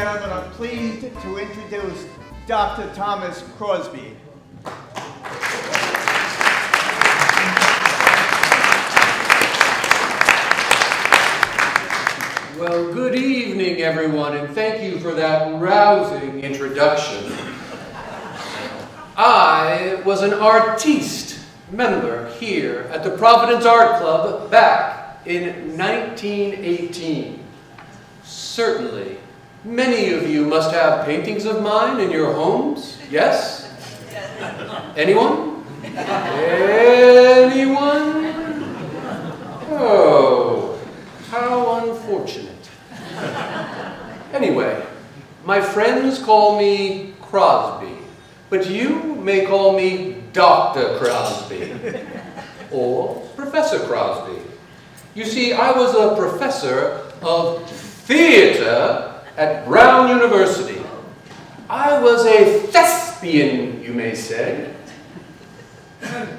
gentlemen, I'm pleased to introduce Dr. Thomas Crosby. Well, good evening, everyone, and thank you for that rousing introduction. I was an artiste member here at the Providence Art Club back in 1918. Certainly, many of you must have paintings of mine in your homes, yes? Anyone? Anyone? Oh, how unfortunate. Anyway, my friends call me Crosby, but you may call me Dr. Crosby or Professor Crosby. You see, I was a professor of theater at Brown University. I was a thespian, you may say,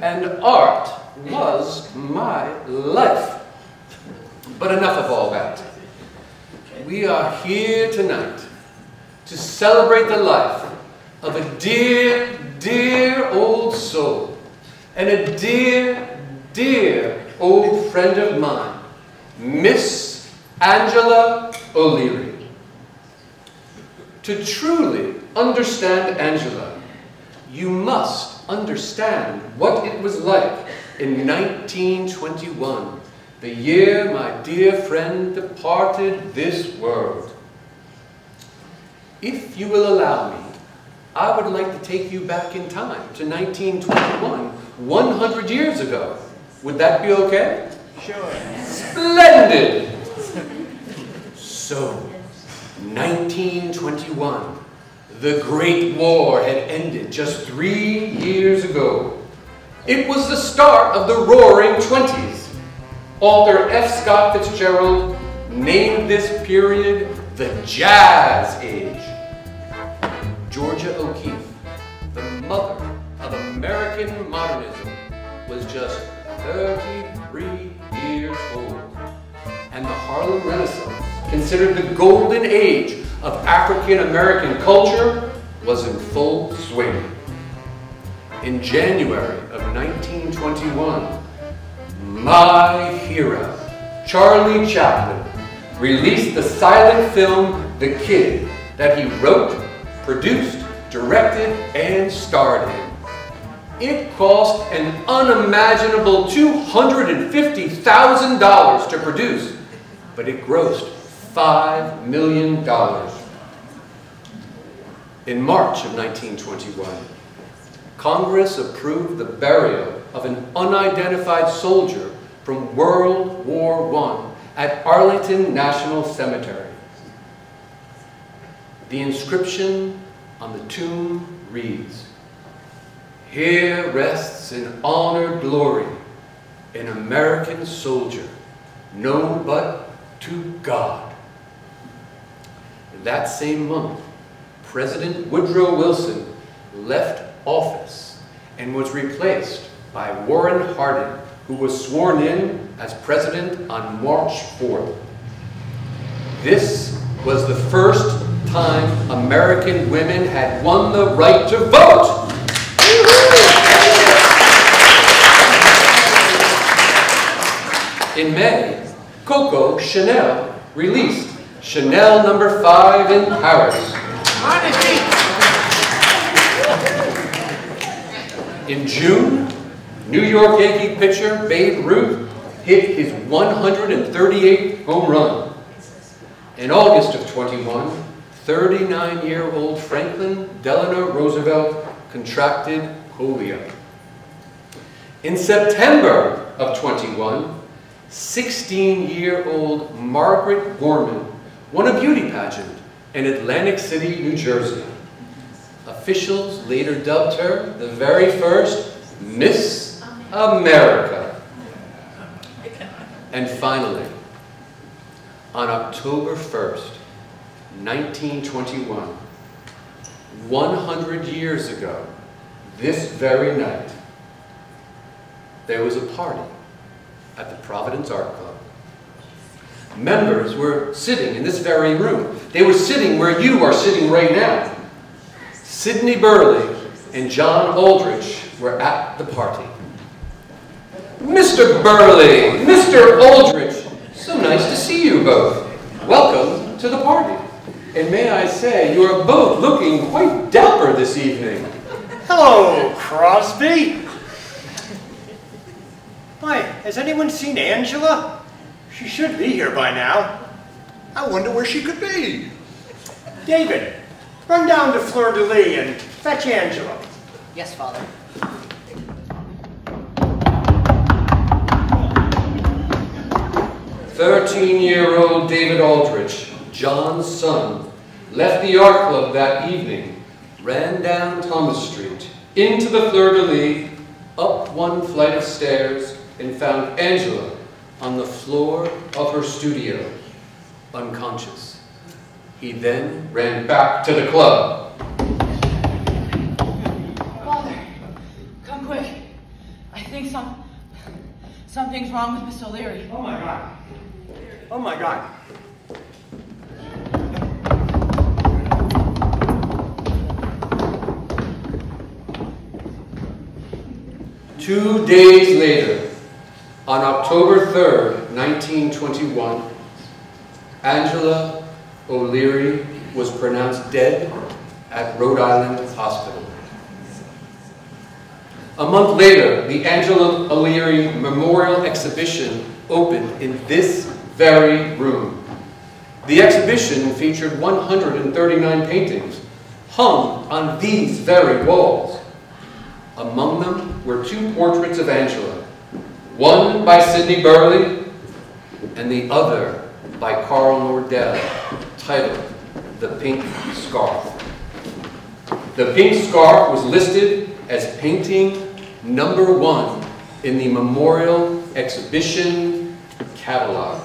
and art was my life. But enough of all that. We are here tonight to celebrate the life of a dear, dear old soul and a dear, dear old friend of mine, Miss Angela O'Leary. To truly understand Angela, you must understand what it was like in 1921, the year my dear friend departed this world. If you will allow me, I would like to take you back in time to 1921, 100 years ago. Would that be okay? Sure. Splendid! So, 1921, the Great War had ended just 3 years ago. It was the start of the Roaring Twenties. Author F. Scott Fitzgerald named this period the Jazz Age. Georgia O'Keeffe, the mother of American modernism, was just 33 years old. And the Harlem Renaissance, considered the golden age of African American culture, was in full swing. In January of 1921, my hero, Charlie Chaplin, released the silent film The Kid that he wrote, produced, directed, and starred in. It cost an unimaginable $250,000 to produce, but it grossed $5 million. In March of 1921, Congress approved the burial of an unidentified soldier from World War I at Arlington National Cemetery. The inscription on the tomb reads, "Here rests in honored glory an American soldier, known but to God." That same month, President Woodrow Wilson left office and was replaced by Warren Harding, who was sworn in as president on March 4th. This was the first time American women had won the right to vote. In May, Coco Chanel released Chanel No. 5 in Paris. In June, New York Yankee pitcher Babe Ruth hit his 138th home run. In August of 21, 39-year-old Franklin Delano Roosevelt contracted polio. In September of 21, 16-year-old Margaret Gorman won a beauty pageant in Atlantic City, New Jersey. Officials later dubbed her the very first Miss America. And finally, on October 1st, 1921, 100 years ago, this very night, there was a party at the Providence Art Club. Members were sitting in this very room, They were sitting where you are sitting right now. Sidney Burley and John Aldrich were at the party. Mr. Burley, Mr. Aldrich, so nice to see you both. Welcome to the party. And may I say, you are both looking quite dapper this evening. Hello, Crosby. Why, has anyone seen Angela? She should be here by now. I wonder where she could be. David, run down to Fleur de Lis and fetch Angela. Yes, Father. 13-year-old David Aldrich, John's son, left the art club that evening, ran down Thomas Street, into the Fleur de Lis, up one flight of stairs, and found Angela on the floor of her studio, unconscious. He then ran back to the club. Father, come quick. I think something's wrong with Miss O'Leary. Oh my God. Oh my God. Two days later, on October 3rd, 1921, Angela O'Leary was pronounced dead at Rhode Island Hospital. A month later, the Angela O'Leary Memorial Exhibition opened in this very room. The exhibition featured 139 paintings hung on these very walls. Among them were two portraits of Angela, one by Sidney Burley and the other by Carl Nordell, titled The Pink Scarf. The Pink Scarf was listed as painting #1 in the Memorial Exhibition catalog.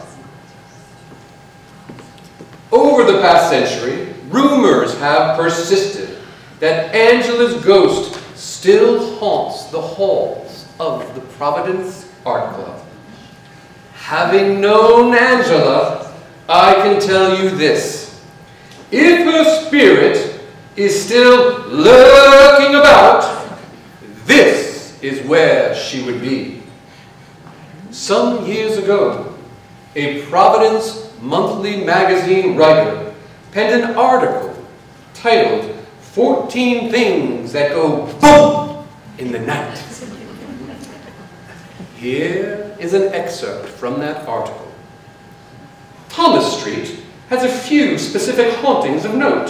Over the past century, rumors have persisted that Angela's ghost still haunts the halls of the Providence Art Club. Having known Angela, I can tell you this. If her spirit is still lurking about, this is where she would be. Some years ago, a Providence monthly magazine writer penned an article titled 14 Things That Go Boom in the Night. Here is an excerpt from that article. Thomas Street has a few specific hauntings of note.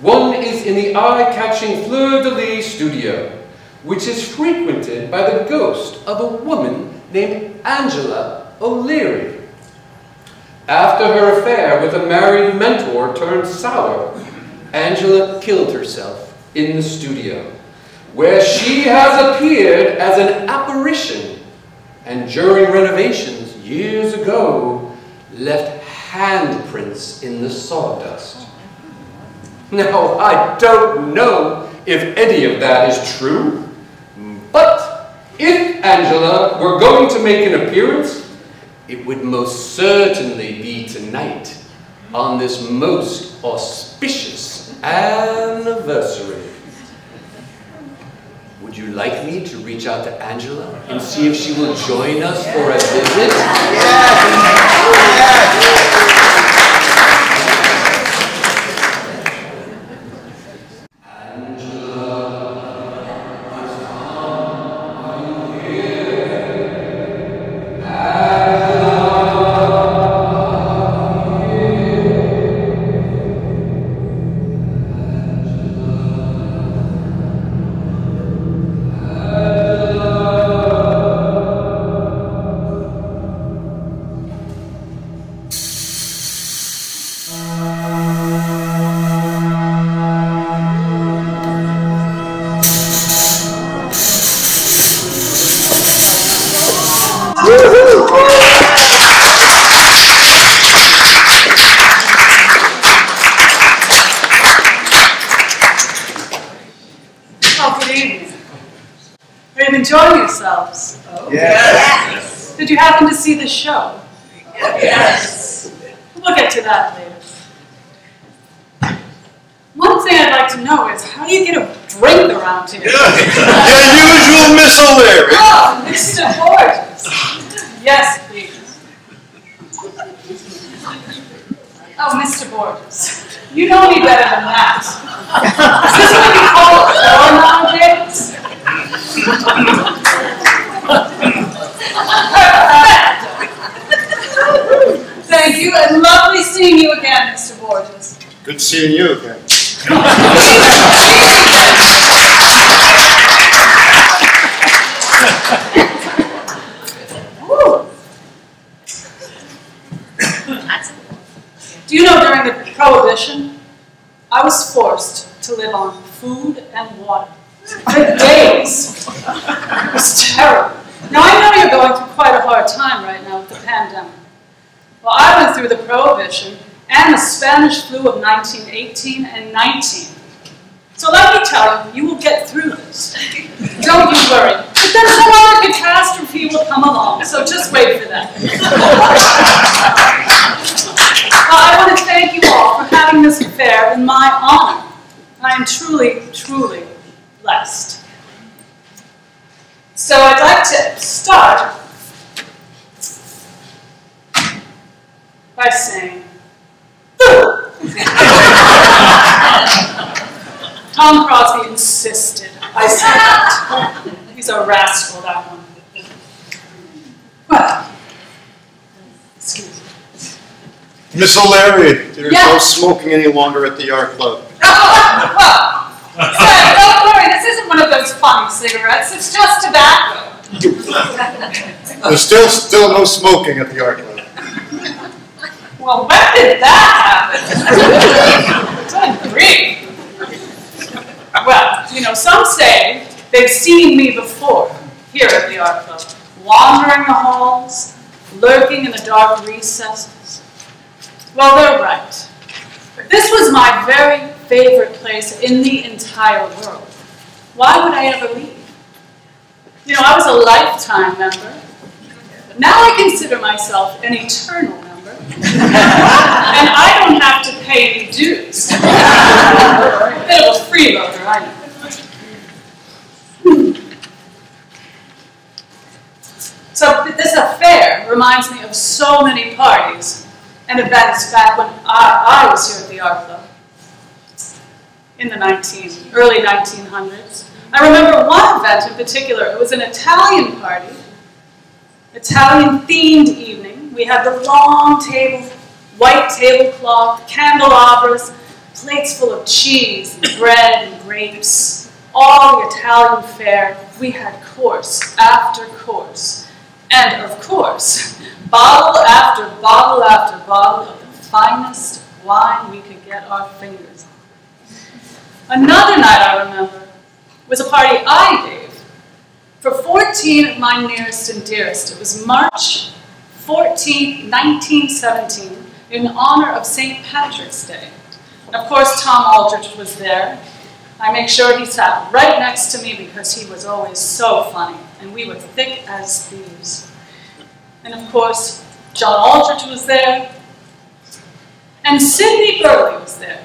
One is in the eye-catching Fleur de Lis studio, which is frequented by the ghost of a woman named Angela O'Leary. After her affair with a married mentor turned sour, Angela killed herself in the studio, where she has appeared as an apparition, and during renovations years ago, left handprints in the sawdust. Now, I don't know if any of that is true, but if Angela were going to make an appearance, it would most certainly be tonight, on this most auspicious anniversary. Would you like me to reach out to Angela and see if she will join us for a visit? Enjoying yourselves? Oh, yes. Did you happen to see the show? Yes. We'll get to that later. One thing I'd like to know is how do you get a drink around here? Your usual Miss O'Leary. Oh, Mr. Borges. Yes, please. Oh, Mr. Borges. You know me better than that. Is this what you call a whore nowadays? Thank you, and lovely seeing you again, Mr. Borges. Good seeing you again. Do you know during the Prohibition, I was forced to live on food and water for days. It was terrible. Now, I know you're going through quite a hard time right now with the pandemic. Well, I went through the Prohibition and the Spanish flu of 1918 and 19. So let me tell you, you will get through this. Don't you worry. But then some other catastrophe will come along, so just wait for that. I want to thank you all for having this affair in my honor. I am truly, truly blessed. So I'd like to start by saying, Tom Crosby insisted I say that. He's a rascal, that one. Well, excuse me. Miss O'Leary, there's Yeah. no smoking any longer at the Art Club. Well, don't worry, this isn't one of those funny cigarettes, it's just tobacco. There's still no smoking at the Art Club. Well, when did that happen? Good grief. Well, you know, some say they've seen me before here at the Art Club, wandering the halls, lurking in the dark recesses. Well, they're right. This was my very favorite place in the entire world. Why would I ever leave? You know, I was a lifetime member, but now I consider myself an eternal member. And I don't have to pay any dues. A bit of a freeloader, I know. So this affair reminds me of so many parties and events back when I was here at the Art Club in the early 1900s. I remember one event in particular. It was an Italian party, Italian-themed evening. We had the long table, white tablecloth, candelabras, plates full of cheese, and bread, and grapes, all the Italian fare. We had course after course. And of course, bottle after bottle after bottle of the finest wine we could get our fingers on. Another night I remember was a party I gave for 14 of my nearest and dearest. It was March 14, 1917, in honor of St. Patrick's Day. And of course, Tom Aldrich was there. I make sure he sat right next to me because he was always so funny, and we were thick as thieves. And of course, John Aldrich was there, and Sidney Burley was there.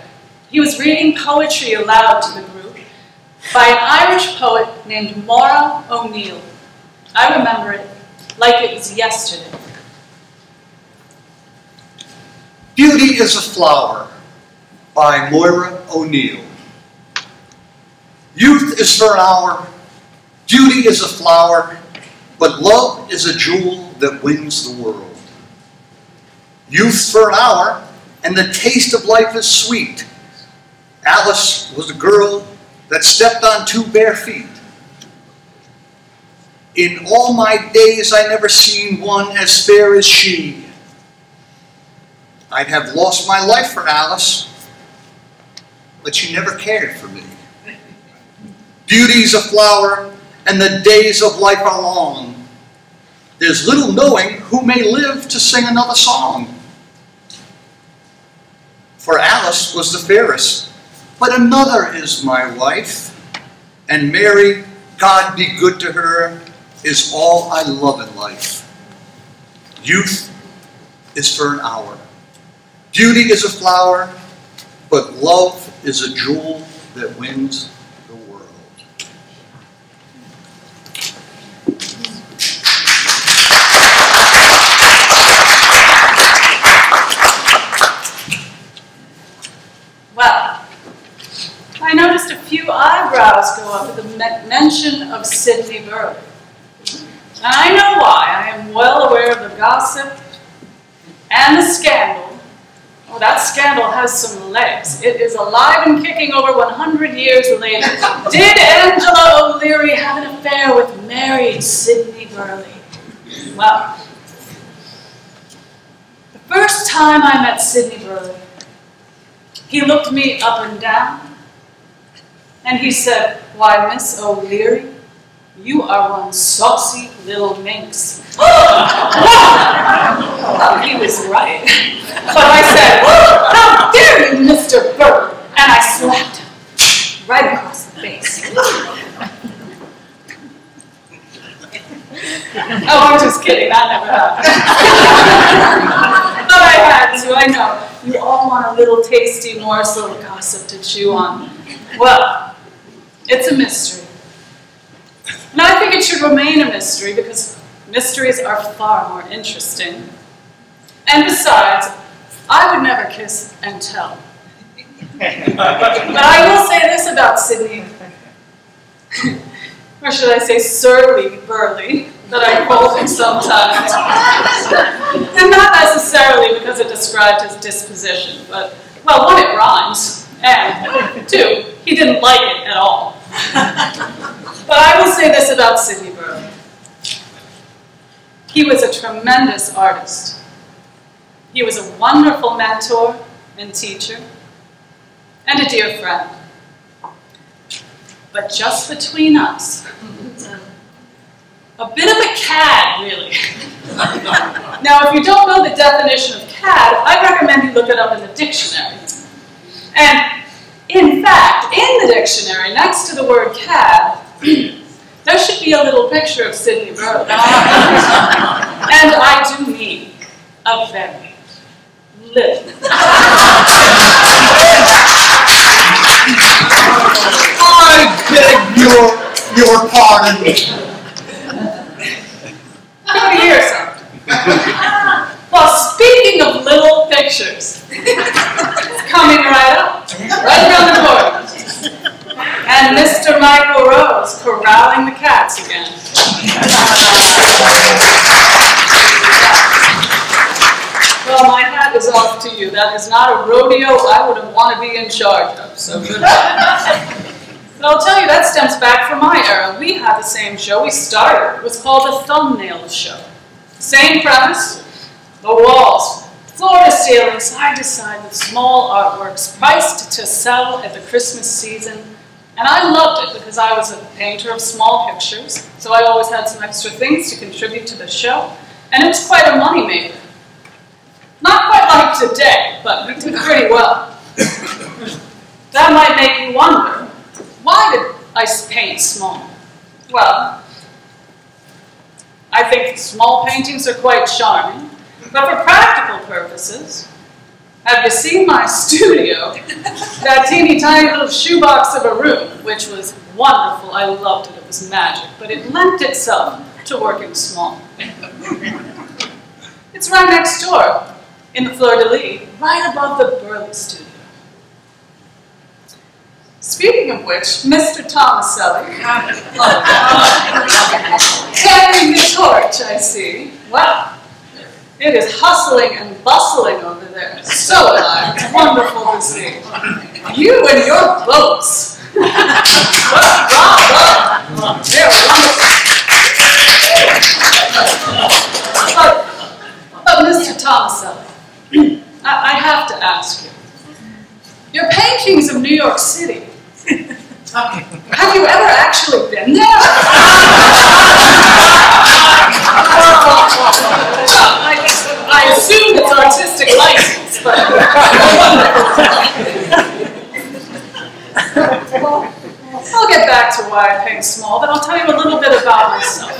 He was reading poetry aloud to the group by an Irish poet named Maura O'Neill. I remember it like it was yesterday. Beauty is a Flower by Maura O'Neill. Youth is for an hour, beauty is a flower, but love is a jewel that wins the world. Youth for an hour, and the taste of life is sweet. Alice was a girl that stepped on 2 bare feet. In all my days I never seen one as fair as she. I'd have lost my life for Alice, but she never cared for me. Beauty's a flower, and the days of life are long. There's little knowing who may live to sing another song. For Alice was the fairest, but another is my wife, and Mary, God be good to her, is all I love in life. Youth is for an hour. Beauty is a flower, but love is a jewel that wins the world. Well, I noticed a few eyebrows go up at the mention of Sidney Burley. And I know why. I am well aware of the gossip and the scandal. Oh, that scandal has some legs. It is alive and kicking over 100 years later. Did Angela O'Leary have an affair with married Sidney Burley? Well, the first time I met Sidney Burley, he looked me up and down, and he said, "Why, Miss O'Leary, you are one saucy little minx." Oh, he was right. But I said, "How dare you, Mr. Burley?" And I slapped him right across the face. Oh, I'm just kidding. That never happened. But I had to. I know. You all want a little tasty morsel of gossip to chew on. Well, it's a mystery. And I think it should remain a mystery because mysteries are far more interesting. And besides, I would never kiss and tell. But I will say this about Sidney, or should I say Surly Burley, that I called him sometimes. And not necessarily because it described his disposition, but, well, one, it rhymes, and two, he didn't like it at all. But I will say this about Sidney Burley. He was a tremendous artist. He was a wonderful mentor and teacher, and a dear friend. But just between us, a bit of a cad, really. Now, if you don't know the definition of cad, I recommend you look it up in the dictionary. And in fact, in the dictionary, next to the word cad, there should be a little picture of Sidney Burley. And I do mean a very little. I beg your pardon. Come here, something. Well, speaking of little pictures, it's coming right up, right around the corner. And Mr. Michael Rose corralling the cats again. Well, my hat is off to you. That is not a rodeo I would have wanted to be in charge of, so good luck. But I'll tell you, that stems back from my era. We had the same show we started. It was called the Thumbnail Show. Same premise, the walls, floor to ceiling, side to side with small artworks priced to sell at the Christmas season. And I loved it because I was a painter of small pictures, so I always had some extra things to contribute to the show. And it was quite a moneymaker. Not quite like today, but we did pretty well. That might make you wonder, why did I paint small? Well, I think small paintings are quite charming, but for practical purposes, have you seen my studio? That teeny tiny little shoebox of a room, which was wonderful. I loved it. It was magic, but it lent itself to working small. It's right next door, in the fleur-de-lis, right above the Burley studio. Speaking of which, Mr. Tomaselli, carrying the torch, I see. Wow, it is hustling and bustling over there. So alive. It's wonderful to see. You and your boats. Bravo! They're wonderful. But Mr. Tomaselli, I have to ask you. Your paintings of New York City, have you ever actually been there? I assume it's artistic license, but... I'll get back to why I paint small, but I'll tell you a little bit about myself.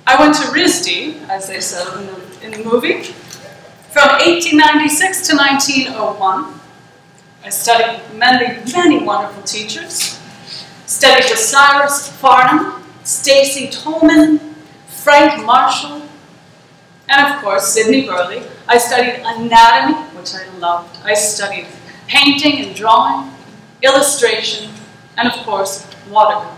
I went to RISD, as they said in the movie, From 1896 to 1901, I studied with many wonderful teachers. Studied with Cyrus Farnham, Stacy Tolman, Frank Marshall, and of course, Sidney Burley. I studied anatomy, which I loved. I studied painting and drawing, illustration, and of course, watercolor.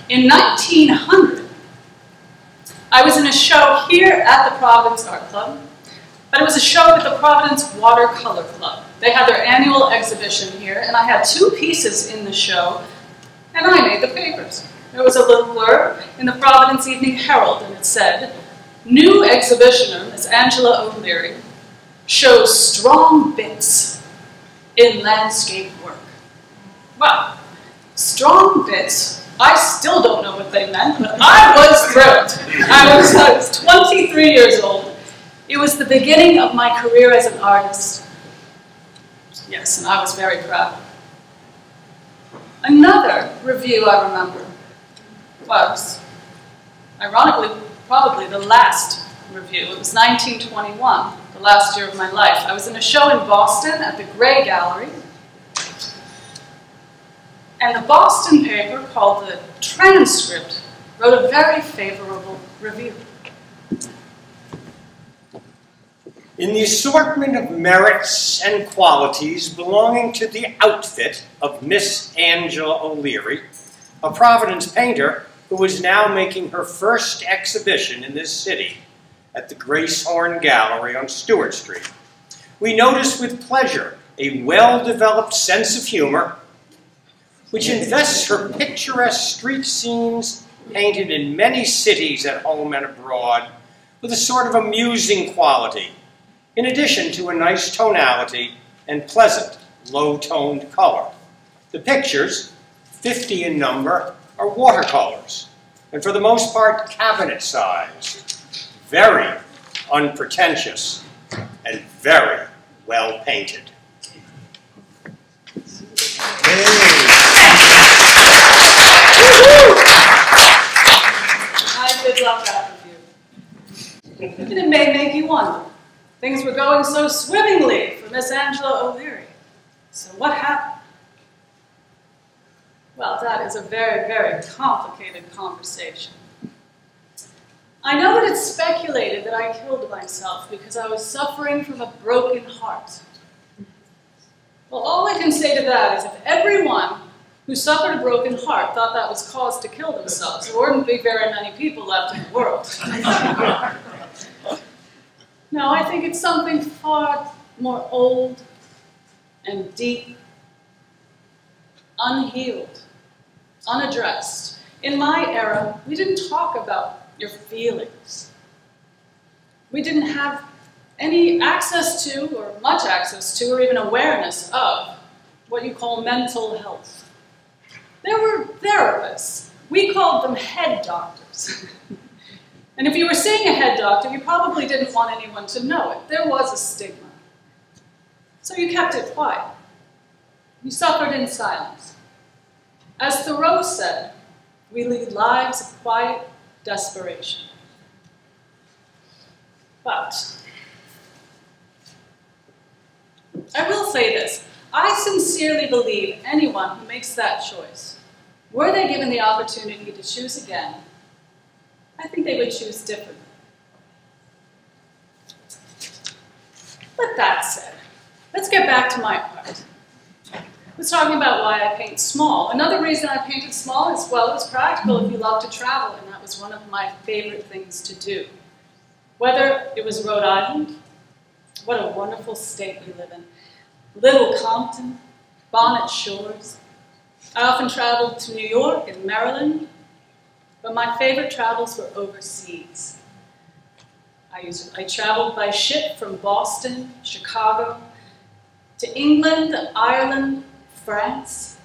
In 1900, I was in a show here at the Providence Art Club, but it was a show with the Providence Watercolor Club. They had their annual exhibition here, and I had 2 pieces in the show, and I made the papers. There was a little blurb in the Providence Evening Herald, and it said, "New exhibitioner, Miss Angela O'Leary, shows strong bits in landscape work." Well, strong bits, I still don't know what they meant, but I was thrilled. I was 23 years old. It was the beginning of my career as an artist. Yes, and I was very proud. Another review I remember was, ironically, probably the last review. It was 1921, the last year of my life. I was in a show in Boston at the Gray Gallery, and the Boston paper called the Transcript wrote a very favorable review. In the assortment of merits and qualities belonging to the outfit of Miss Angela O'Leary, a Providence painter who is now making her first exhibition in this city at the Gracehorn Gallery on Stewart Street, we notice with pleasure a well-developed sense of humor which invests her picturesque street scenes painted in many cities at home and abroad with a sort of amusing quality, in addition to a nice tonality and pleasant, low-toned color. The pictures, 50 in number, are watercolors, and for the most part, cabinet-sized, very unpretentious, and very well-painted. I did love that review. And it may make you wonder. Things were going so swimmingly for Miss Angela O'Leary. So what happened? Well, that is a very complicated conversation. I know that it's speculated that I killed myself because I was suffering from a broken heart. Well, all I can say to that is if everyone who suffered a broken heart thought that was cause to kill themselves, there wouldn't be very many people left in the world. No, I think it's something far more old and deep, unhealed, unaddressed. In my era, we didn't talk about your feelings. We didn't have any access to, or much access to, or even awareness of what you call mental health. There were therapists. We called them head doctors. And if you were seeing a head doctor, you probably didn't want anyone to know it. There was a stigma. So you kept it quiet. You suffered in silence. As Thoreau said, we lead lives of quiet desperation. But I will say this. I sincerely believe anyone who makes that choice, were they given the opportunity to choose again, I think they would choose differently. But that said, let's get back to my art. I was talking about why I paint small. Another reason I painted small is, well, it was practical if you love to travel, and that was one of my favorite things to do. Whether it was Rhode Island, what a wonderful state we live in, Little Compton, Bonnet Shores. I often traveled to New York and Maryland, but my favorite travels were overseas. I traveled by ship from Boston, Chicago, to England, Ireland, France.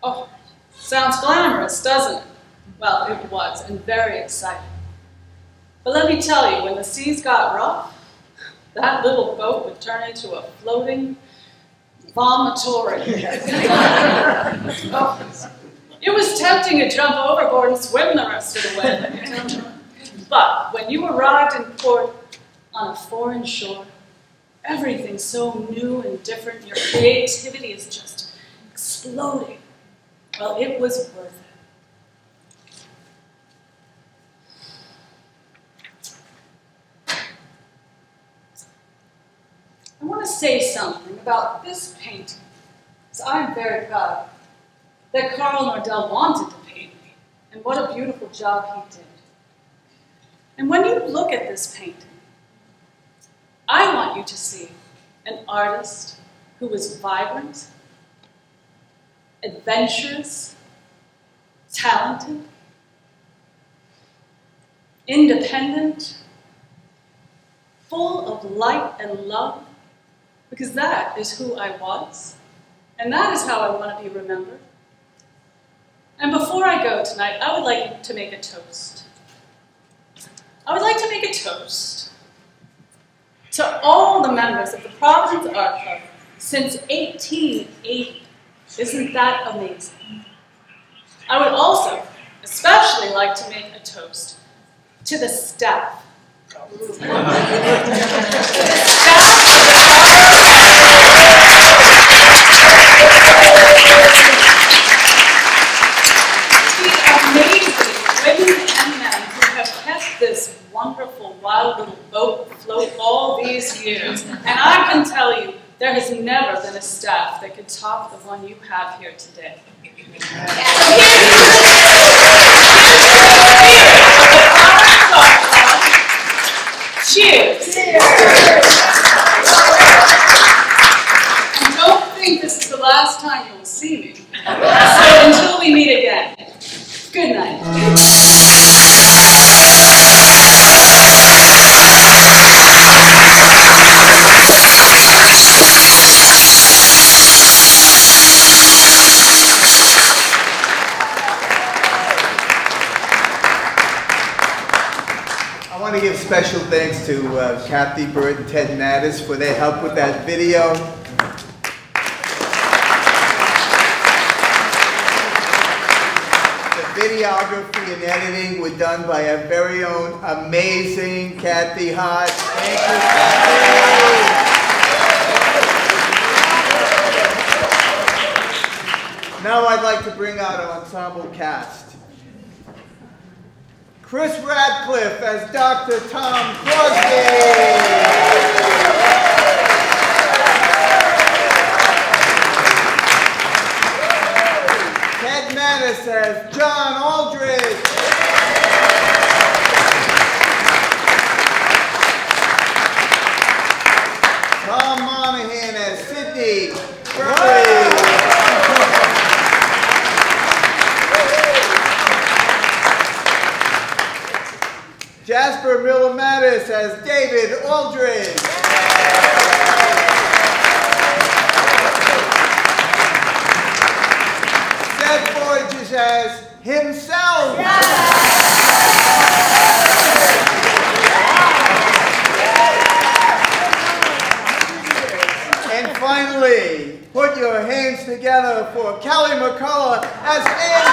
Oh, sounds glamorous, doesn't it? Well, it was, and very exciting. But let me tell you, when the seas got rough, that little boat would turn into a floating vomitory. Oh, it was tempting to jump overboard and swim the rest of the way. But when you arrived in port on a foreign shore, everything's so new and different, your creativity is just exploding. Well, it was worth it. I want to say something about this painting, because I'm very proud that Carl Nordell wanted to paint me, and what a beautiful job he did. And when you look at this painting, I want you to see an artist who was vibrant, adventurous, talented, independent, full of light and love, because that is who I was, and that is how I want to be remembered. And before I go tonight, I would like to make a toast. I would like to make a toast to all the members of the Providence Art Club since 1880. Isn't that amazing? I would also especially like to make a toast to the staff. To the amazing women and men who have kept this wonderful, wild little boat afloat all these years. And I can tell you, there has never been a staff that could top the one you have here today. Cheers! And don't think this is the last time you'll see me. So until we meet again, good night. I want to give special thanks to Kathy Burt and Ted Mattis for their help with that video. The videography and editing were done by our very own amazing Kathy Hodge. Thank you, Kathy. Now I'd like to bring out our ensemble cast. Chris Ratcliffe as Dr. Tom Crosby. Ted Mattis as John Aldridge. Tom Monahan as Sidney Burley. Jasper Miller Mattis as David Aldridge. Seth Borges as himself. And finally, put your hands together for Kelley McCullough as Anne.